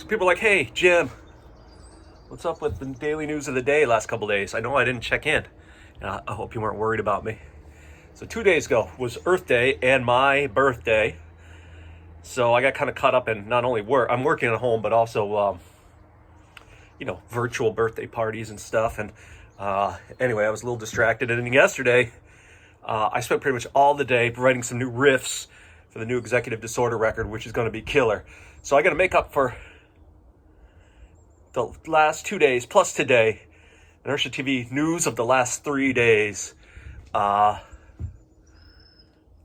So people are like, hey, Jim, what's up with the daily news of the day last couple days? I know I didn't check in. And I hope you weren't worried about me. So 2 days ago was Earth Day and my birthday. So I got kind of caught up in not only work, I'm working at home, but also, virtual birthday parties and stuff. And anyway, I was a little distracted. And then yesterday, I spent pretty much all the day writing some new riffs for the new Executive Disorder record, which is going to be killer. So I got to make up for the last 2 days plus today. Inertia TV news of the last 3 days.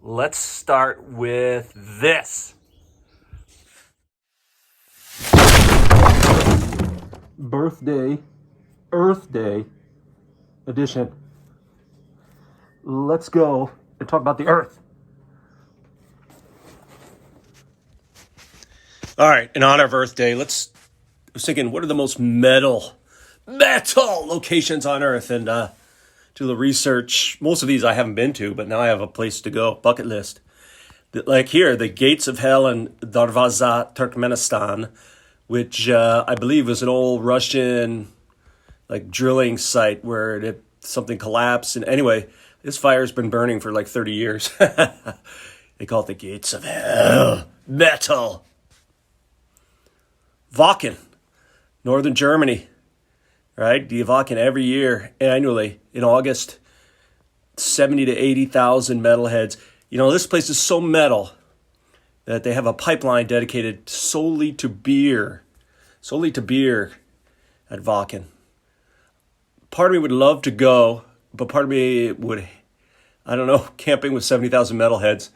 Let's start with this. Birthday, Earth Day edition. Let's go and talk about the Earth. All right, in honor of Earth Day, I was thinking, what are the most metal locations on Earth? And do the research. Most of these I haven't been to, but now I have a place to go, bucket list. Like here, the Gates of Hell in Darvaza, Turkmenistan, which I believe was an old Russian drilling site where something collapsed. And anyway, this fire's been burning for 30 years. They call it the Gates of Hell. Metal. Wacken, northern Germany. Right? Die Wacken every year, annually, in August. 70 to 80,000 metalheads. This place is so metal that they have a pipeline dedicated solely to beer at Wacken. Part of me would love to go, but part of me would, I don't know, camping with 70,000 metalheads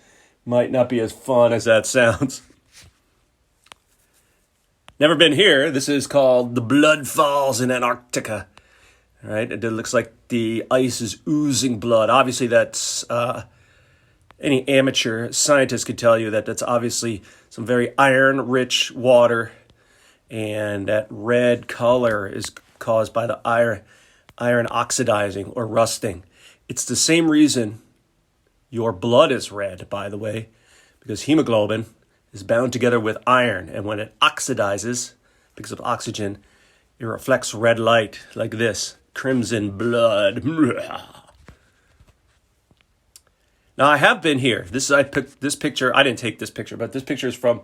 might not be as fun as that sounds. Never been here. This is called the Blood Falls in Antarctica. Right? It looks like the ice is oozing blood. Obviously, that's any amateur scientist could tell you that that's obviously some very iron-rich water, and that red color is caused by the iron oxidizing or rusting. It's the same reason your blood is red, by the way, because hemoglobin is bound together with iron, and when it oxidizes because of oxygen, it reflects red light like this, crimson blood. Now I have been here. I picked this picture. I didn't take this picture, but this picture is from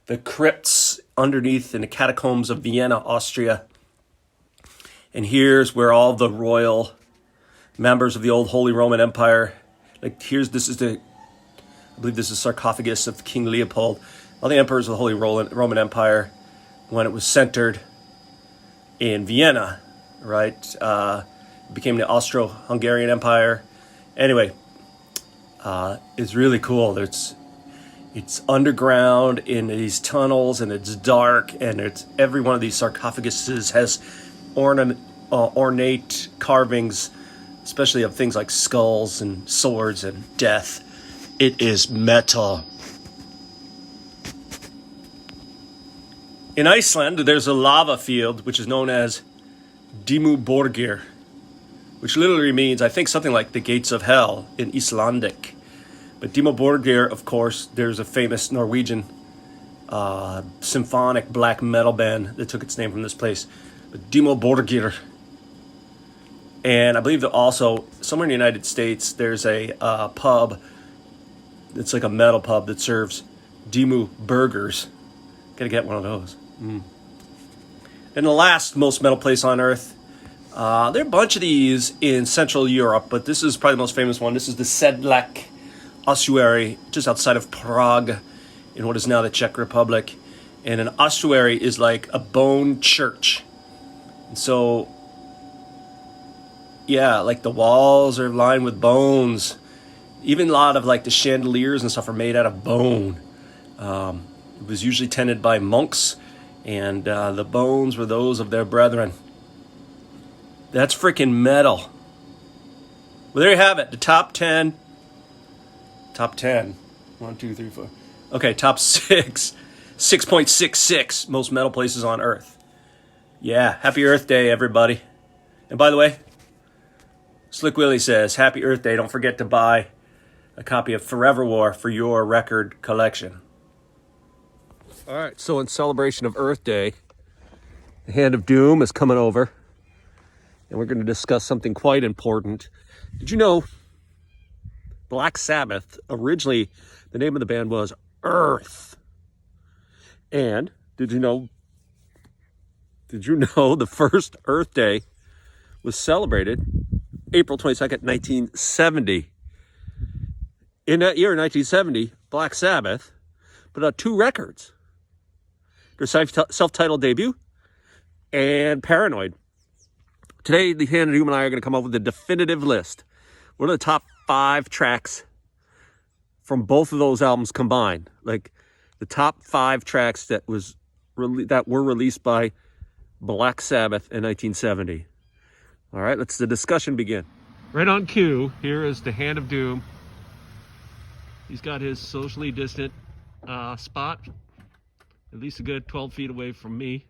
the crypts underneath in the catacombs of Vienna, Austria. And here's where all the royal members of the old Holy Roman Empire, I believe this is sarcophagus of King Leopold. All the emperors of the Holy Roman Empire, when it was centered in Vienna, right? It became the Austro-Hungarian Empire. Anyway, it's really cool. It's underground in these tunnels, and it's dark, and every one of these sarcophaguses has ornate carvings, especially of things like skulls and swords and death. It is metal. In Iceland, there's a lava field which is known as Dimmuborgir, which literally means, I think, something like the Gates of Hell in Icelandic. But Dimmuborgir, of course, there's a famous Norwegian symphonic black metal band that took its name from this place. But Dimmuborgir. And I believe that also, somewhere in the United States, there's a pub. It's like a metal pub that serves Dimmu burgers. Gotta get one of those. And the last most metal place on Earth, there are a bunch of these in Central Europe, but this is probably the most famous one. This is the Sedlak ossuary, just outside of Prague, in what is now the Czech Republic. And an ossuary is like a bone church. And so, yeah, the walls are lined with bones. Even a lot of the chandeliers and stuff are made out of bone. It was usually tended by monks, and the bones were those of their brethren. That's freaking metal. Well, there you have it. The top 10. Top 10. 1, 2, 3, 4. Okay, top 6. 6.66 most metal places on Earth. Yeah, happy Earth Day, everybody. And by the way, Slick Willie says, happy Earth Day. Don't forget to buy a copy of Forever War for your record collection. All right, so in celebration of Earth Day, The Hand of Doom is coming over, and we're going to discuss something quite important. Did you know Black Sabbath, originally the name of the band was Earth? And did you know the first Earth Day was celebrated April 22nd, 1970? In that year, 1970, Black Sabbath put out 2 records. Their self-titled debut and Paranoid. Today, the Hand of Doom and I are going to come up with a definitive list. What are the top 5 tracks from both of those albums combined? Like the top 5 tracks that were released by Black Sabbath in 1970. All right, let's the discussion begin. Right on cue, here is the Hand of Doom. He's got his socially distant spot, at least a good 12 feet away from me.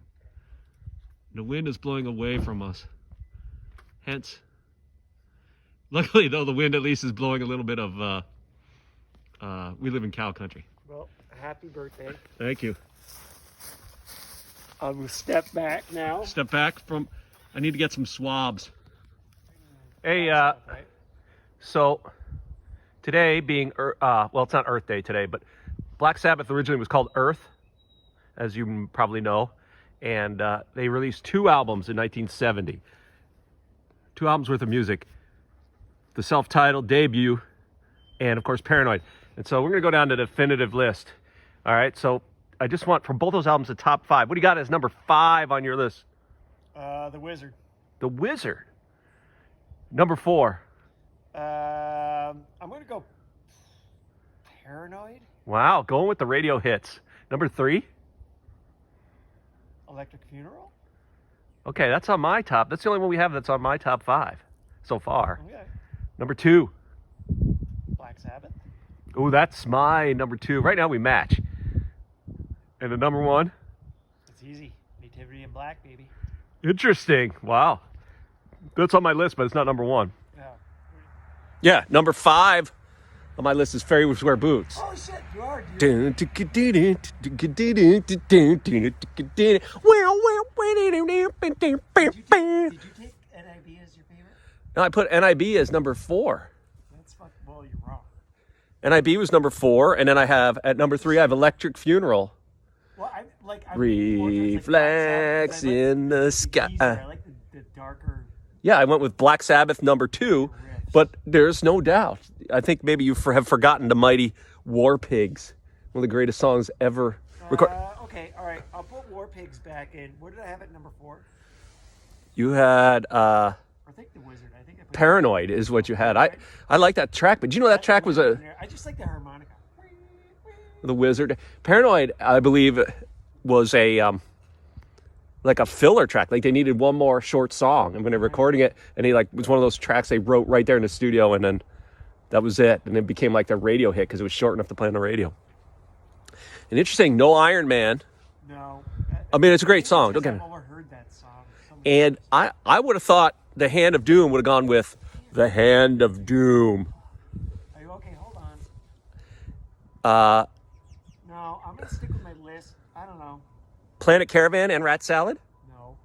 The wind is blowing away from us. Hence, luckily though, the wind at least is blowing a little bit of, we live in cow country. Well, happy birthday. Thank you. I will step back now. Step back from, I need to get some swabs. Hey, so today being, well, it's not Earth Day today, but Black Sabbath originally was called Earth, as you probably know. And they released 2 albums in 1970. 2 albums worth of music. The self-titled debut and, of course, Paranoid. And so we're going to go down to the definitive list. All right, so I just want, from both those albums, the top 5. What do you got as number 5 on your list? The Wizard. The Wizard. Number 4. I'm going to go Paranoid. Wow, going with the radio hits. Number 3. Electric Funeral. Okay, that's on my top. That's the only one we have that's on my top 5 so far. Okay. Number 2. Black Sabbath. Oh, that's my number 2. Right now we match. And the number 1? It's easy. Nativity in Black, baby. Interesting. Wow. That's on my list, but it's not number 1. Yeah. Yeah, number 5 on my list is Fairies Wear Boots. Oh shit, you are, dude. Did you take NIB as your favorite? No, I put NIB as number 4. That's fucking, well, you're wrong. NIB was number 4, and then I have, at number 3, I have Electric Funeral. Well, I Reflex in the sky. I like the darker. Yeah, I went with Black Sabbath number 2, but there's no doubt. I think maybe you have forgotten the mighty War Pigs, one of the greatest songs ever recorded. Okay, all right. I'll put War Pigs back in. What did I have at number 4? You had I think the Wizard. I think I put Paranoid is what you had. I like that track, but you know that track was I just like the harmonica. The Wizard. Paranoid, I believe, was a like a filler track. Like they needed one more short song. I'm going to recording it, and it was one of those tracks they wrote right there in the studio, and then that was it. And it became like the radio hit because it was short enough to play on the radio. And interesting, no Iron Man. No. I mean, it's a great song. Don't get me. I've overheard that song. And I would have thought the Hand of Doom would have gone with the Hand of Doom. Are you okay? Hold on. No, I'm going to stick with my list. I don't know. Planet Caravan and Rat Salad? No.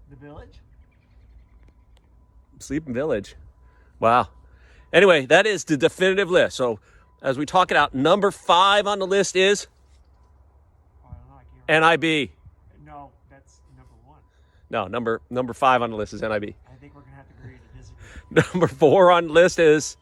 The Village? Sleeping Village. Wow. Anyway, that is the definitive list. So as we talk it out, number 5 on the list is Oh, I don't know. I can't remember. NIB. No, that's number 1. No, number 5 on the list is NIB. I think we're going to have to agree to disagree. Number 4 on the list is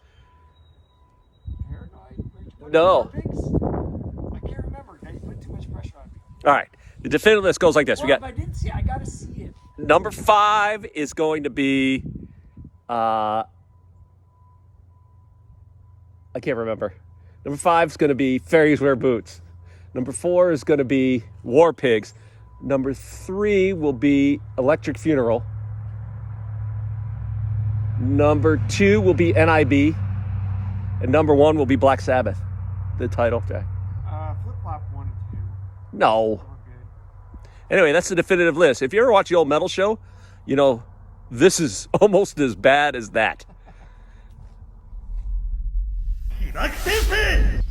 Paranoid? No. I can't remember. Now you put too much pressure on me. all right. The definitive list goes like this. Well, We got if I didn't see it, I got to see it. number 5 is going to be I can't remember. Number 5 is going to be Fairies Wear Boots. Number 4 is going to be War Pigs. Number 3 will be Electric Funeral. Number 2 will be NIB. And number 1 will be Black Sabbath, the title track. Flip-flop 1 and 2. No. We're good. Anyway, that's the definitive list. If you ever watch the old metal show, you know, this is almost as bad as that. Like this.